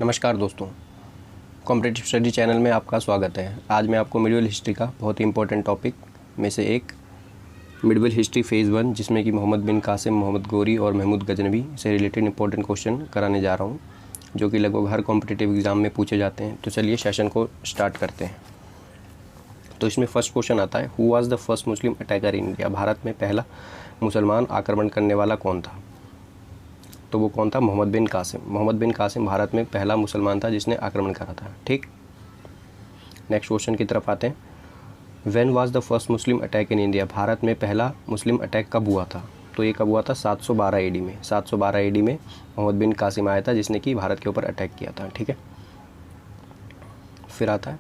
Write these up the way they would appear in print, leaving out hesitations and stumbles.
नमस्कार दोस्तों, competitive study channel में आपका स्वागत है। आज मैं आपको मिडिवल हिस्ट्री का बहुत ही इंपॉर्टेंट टॉपिक में से एक मिडिवल हिस्ट्री फ़ेज़ 1 जिसमें कि मोहम्मद बिन कासिम, मोहम्मद गोरी और महमूद गजनवी से रिलेटेड इंपॉर्टेंट क्वेश्चन कराने जा रहा हूं, जो कि लगभग हर कॉम्पिटिटिव एग्ज़ाम में पूछे जाते हैं। तो चलिए सेशन को स्टार्ट करते हैं। तो इसमें फर्स्ट क्वेश्चन आता है, who was the first Muslim attacker in India? Bharat में पहला मुसलमान आक्रमण करने वाला कौन था? तो वो कौन था? मोहम्मद बिन कासिम। मोहम्मद बिन कासिम भारत में पहला मुसलमान था जिसने आक्रमण करा था। ठीक, नेक्स्ट क्वेश्चन की तरफ आते हैं। When was the first Muslim attack in India? Bharat में पहला मुस्लिम अटैक कब हुआ था? तो ये कब हुआ था? 712 एडी में। 712 एडी में मोहम्मद बिन कासिम आया था जिसने कि भारत के ऊपर अटैक किया था। ठीक है, फिर आता है,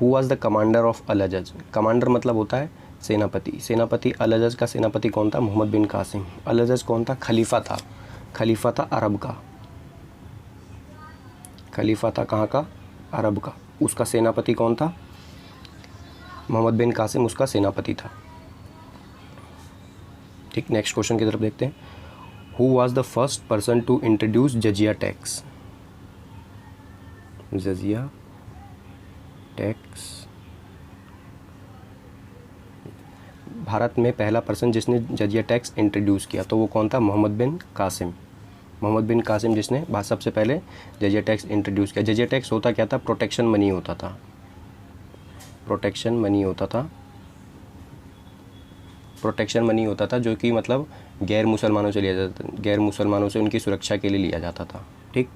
who was the commander of अल अजज? कमांडर मतलब होता है सेनापति। सेनापति अल अजज का सेनापति कौन था? मोहम्मद बिन कासिम। अल अजज कौन था? खलीफा था। खलीफा था अरब का। खलीफा था कहाँ का? अरब का। उसका सेनापति कौन था? मोहम्मद बिन कासिम उसका सेनापति था। ठीक, नेक्स्ट क्वेश्चन की तरफ देखते हैं। Who was the first person to introduce jizya tax? Jizya tax, Bharat में पहला पर्सन जिसने जजिया टैक्स इंट्रोड्यूस किया, तो वो कौन था? मोहम्मद बिन कासिम। मोहम्मद बिन कासिम जिसने सबसे पहले जजिया टैक्स इंट्रोड्यूस किया। जजिया टैक्स होता क्या था? प्रोटेक्शन मनी होता था। प्रोटेक्शन मनी होता था। प्रोटेक्शन मनी होता था जो कि मतलब गैर मुसलमानों से लिया जाता था। गैर मुसलमानों से उनकी सुरक्षा के लिए लिया जाता था। ठीक,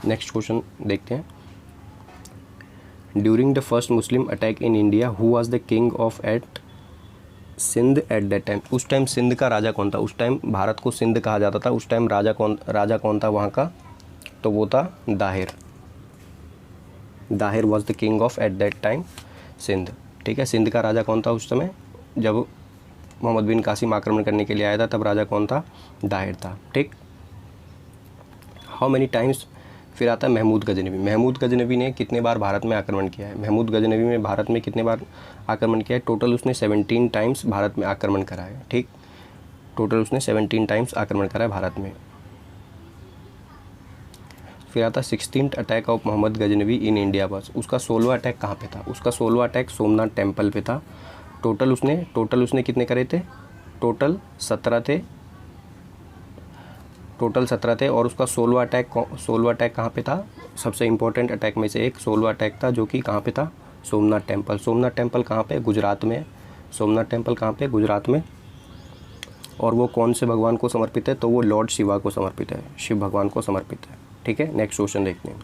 नेक्स्ट क्वेश्चन देखते हैं। During the first Muslim attack in India who was the king of at Sindh at that time? उस टाइम सिंध का राजा कौन था? उस टाइम भारत को सिंध कहा जाता था। उस टाइम राजा कौन था वहाँ का? तो वो था Dahir. Dahir was the king of at that time Sindh. ठीक है, सिंध का राजा कौन था उस समय जब मोहम्मद बिन कासिम आक्रमण करने के लिए आया था? तब राजा कौन था? दाहिर था। ठीक, हाउ मेनी टाइम्स? फिर आता है महमूद गजनवी। महमूद गजनवी ने कितने बार भारत में आक्रमण किया है? महमूद गजनवी ने भारत में कितने बार आक्रमण किया है? टोटल उसने 17 टाइम्स भारत में आक्रमण करा है। ठीक, टोटल उसने 17 टाइम्स आक्रमण करा है भारत में। फिर आता है 16th attack of Mohammad Ghaznavi in India बस। उसका 16वां अटैक कहाँ पे था? उसका 16वां अटैक सोमनाथ टेम्पल पे था। टोटल उसने कितने करे थे? टोटल 17 थे। टोटल 17 थे और उसका 16वां अटैक कहाँ पे था? सबसे इम्पोर्टेंट अटैक में से एक 16वां अटैक था जो कि कहाँ पे था? सोमनाथ टेम्पल। सोमनाथ टेम्पल कहाँ पे? गुजरात में। सोमनाथ टेम्पल कहाँ पे? गुजरात में। और वो कौन से भगवान को समर्पित है? तो वो लॉर्ड शिवा को समर्पित है, शिव भगवान को समर्पित है। ठीक है, नेक्स्ट क्वेश्चन देखते हैं।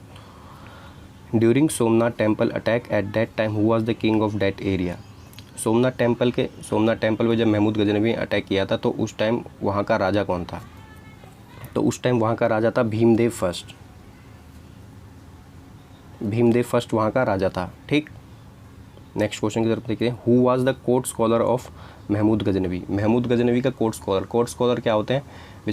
During Somnath temple attack eight that time who was the king of that area? Somnath temple पे जब महमूद गजनवी अटैक किया था तो उस टाइम वहाँ का राजा कौन था? तो उस टाइम वहाँ का राजा था भीमदेव फर्स्ट। भीमदेव फर्स्ट वहाँ का राजा था। ठीक, नेक्स्ट क्वेश्चन की तरफ देखते हैं। Who was the court scholar of Mahmud Ghaznavi? Mahmud Ghaznavi का कोर्ट स्कॉलर क्या होते हैं?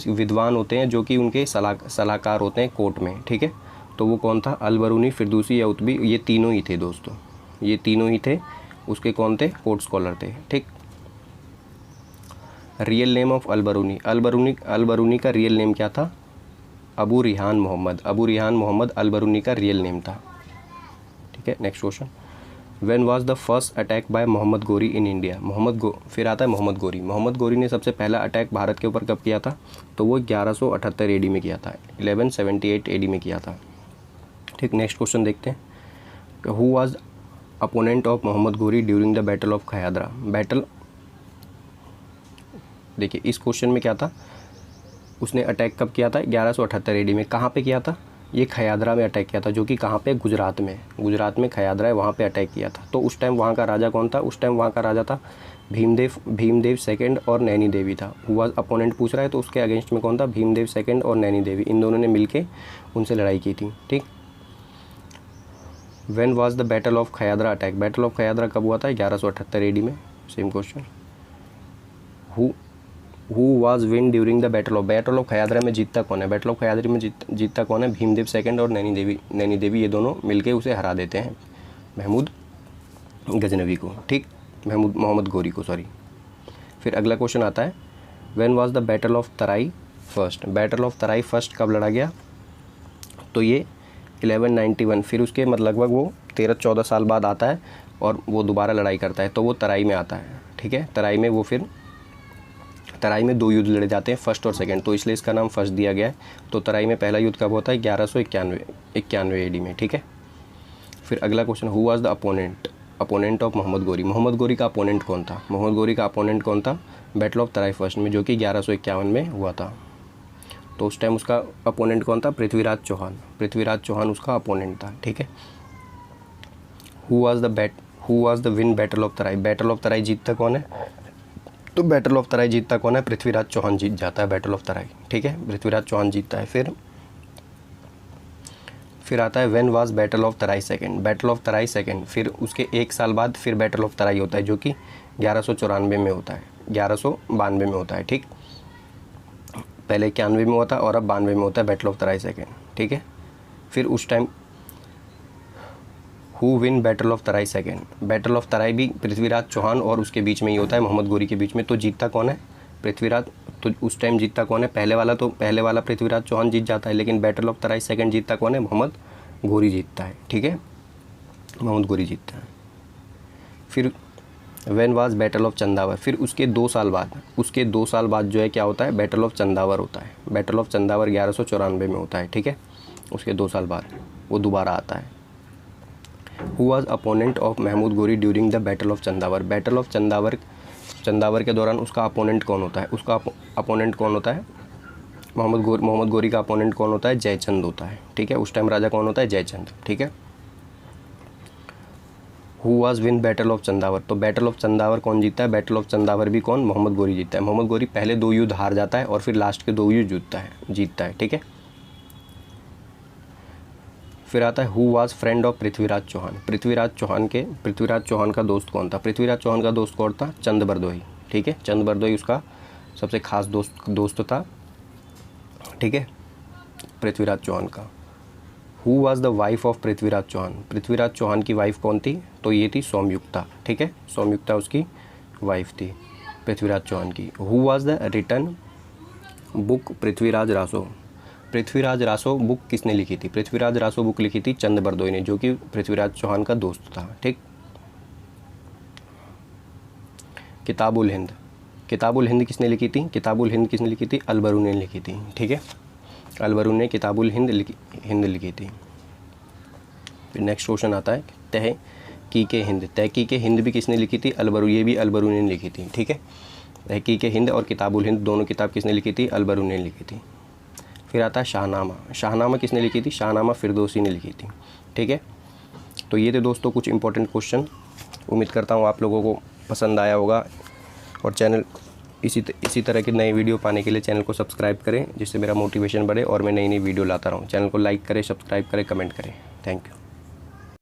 विद्वान होते हैं जो कि उनके सलाहकार होते हैं कोर्ट में। ठीक है, तो वो कौन था? अलबरूनी, फिरदूसी या उतबी, ये तीनों ही थे दोस्तों। ये तीनों ही थे उसके कौन थे? कोर्ट स्कॉलर थे। ठीक, रियल नेम ऑफ अलबरूनी का रियल नेम क्या था? अबू रिहान मोहम्मद अलबरूनी का रियल नेम था। ठीक है, next question. When was the first attack by Mohammad Ghori in India? फिर आता है मोहम्मद गोरी ने सबसे पहला अटैक भारत के ऊपर कब किया था? तो वो 1178 एडी में किया था। 1178 एडी में किया था। ठीक, नेक्स्ट क्वेश्चन देखते हैं। Who was opponent of Mohammad Ghori during the battle of Khayadra? देखिए इस क्वेश्चन में क्या था? उसने अटैक कब किया था? 1178 एडी में। कहाँ पे किया था? ये खयादरा में अटैक किया था, जो कि कहाँ पे? गुजरात में खयादरा है, वहाँ पे अटैक किया था। तो उस टाइम वहाँ का राजा कौन था? उस टाइम वहाँ का राजा था भीमदेव सेकंड और नैनी देवी था। हु वाज अपोनेंट पूछ रहा है तो उसके अगेंस्ट में कौन था? भीमदेव सेकंड और नैनी देवी। इन दोनों ने मिलके उनसे लड़ाई की थी। ठीक, when was the battle of Khayadra attack? Battle of Khayadra कब हुआ था? 1178 एडी में। Same question. Who was win during the battle of Khayadra में जीतता कौन है? बैटल ऑफ खयादरा में जीतता कौन है? भीमदेव सेकंड और नैनी देवी ये दोनों मिलके उसे हरा देते हैं, महमूद गजनवी को। ठीक, मोहम्मद गोरी को, सॉरी। फिर अगला क्वेश्चन आता है when was the battle of Terai first. Battle of Terai first कब लड़ा गया, तो ये 1191। फिर उसके लगभग वो 13-14 साल बाद आता है और वो दोबारा लड़ाई करता है, तो वो तराई में आता है। ठीक है, तराई में वो फिर तराई में 2 युद्ध लड़े जाते हैं, फर्स्ट और सेकंड, तो इसलिए इसका नाम फर्स्ट दिया गया है। तो तराई में पहला युद्ध कब होता है, 1191 AD में। ठीक है, फिर अगला question, who was the opponent of Mohammad Ghori. Mohammad गोरी का अपोनेंट कौन था, मोहम्मद गोरी का अपोनेंट कौन था बैटल ऑफ तराई फर्स्ट में, जो कि 1151 में हुआ था। तो उस टाइम उसका अपोनेंट कौन था, पृथ्वीराज चौहान। पृथ्वीराज चौहान उसका अपोनेंट था। ठीक है, who was the win battle of Tarai. Battle of Tarai जीतता कौन है, तो बैटल ऑफ तराई जीतता कौन है, पृथ्वीराज चौहान जीत जाता है बैटल ऑफ तराई। ठीक है, पृथ्वीराज चौहान जीतता है। फिर आता है when was battle of Tarai second. Battle of Tarai second, फिर उसके 1 साल बाद फिर बैटल ऑफ तराई होता है, जो कि 1194 में होता है, 1192 में होता है। ठीक, पहले 91 में हुआ था और अब 92 में होता है बैटल ऑफ तराई सेकंड। ठीक है, फिर उस time who win battle of Tarai second. Battle of Tarai भी पृथ्वीराज चौहान और उसके बीच में ही होता है, मोहम्मद गोरी के बीच में। तो जीतता कौन है, पृथ्वीराज। तो उस टाइम जीतता कौन है, पहले वाला पृथ्वीराज चौहान जीत जाता है, लेकिन बैटल ऑफ तराई सेकंड जीतता कौन है, मोहम्मद गोरी जीतता है। ठीक है, मोहम्मद गोरी जीतता है। फिर when was battle of Chandawar. फिर उसके 2 साल बाद जो है क्या होता है, बैटल ऑफ चंदावर होता है। बैटल ऑफ चंदावर 1194 में होता है। ठीक है, उसके 2 साल बाद वो दोबारा आता है। Who was opponent of Mahmud Ghori during the battle of Chandawar. Battle of Chandawar के दौरान उसका अपोनेंट कौन होता है, उसका अपोनेंट कौन होता है, मोहम्मद गोरी का अपोनेंट कौन होता है, जयचंद होता है। ठीक है, उस टाइम राजा कौन होता है, जयचंद। ठीक है, who was win battle of Chandawar. तो बैटल ऑफ चंदावर कौन जीतता है, बैटल ऑफ चंदावर भी कौन, मोहम्मद गोरी जीतता है। मोहम्मद गोरी पहले 2 युद्ध हार जाता है और फिर लास्ट के 2 युद्ध जीतता है। ठीक है, फिर आता है who was friend of Prithviraj Chauhan. Prithviraj Chauhan का दोस्त कौन था, पृथ्वीराज चौहान का दोस्त कौन था, चंद बरदोही। ठीक है, चंद बरदोही उसका सबसे खास दोस्त था। ठीक है, पृथ्वीराज चौहान का। Who was the wife of Prithviraj Chauhan. Prithviraj Chauhan की वाइफ कौन थी, तो ये थी सौम्युक्ता। ठीक है, सौम्युक्ता उसकी वाइफ थी पृथ्वीराज चौहान की। Who was the written book Prithviraj Raso. Prithviraj Raso book किसने लिखी थी, पृथ्वीराज रासो बुक लिखी थी चंद बरदोई ने, जो कि पृथ्वीराज चौहान का दोस्त था। ठीक, किताबुल हिंद किसने लिखी थी, किताबुल हिंद किसने लिखी थी, अलबरून ने लिखी थी। ठीक है, अलबरून ने किताबुल हिंद लिखी थी। फिर नेक्स्ट क्वेश्चन आता है तहकीक हिंद भी किसने लिखी थी, ये भी अलबरून ने लिखी थी। ठीक है, तहकीक हिंद और किताबुल हिंद दोनों किताब किसने लिखी थी, अलबरून ने लिखी थी। फिर आता है शाहनामा किसने लिखी थी, शाहनामा फिरदौसी ने लिखी थी। ठीक है, तो ये थे दोस्तों कुछ इंपॉर्टेंट क्वेश्चन। उम्मीद करता हूँ आप लोगों को पसंद आया होगा, और चैनल इसी तरह के नए वीडियो पाने के लिए चैनल को सब्सक्राइब करें, जिससे मेरा मोटिवेशन बढ़े और मैं नई वीडियो लाता रहूँ। चैनल को लाइक करें, सब्सक्राइब करें, कमेंट करें। Thank you.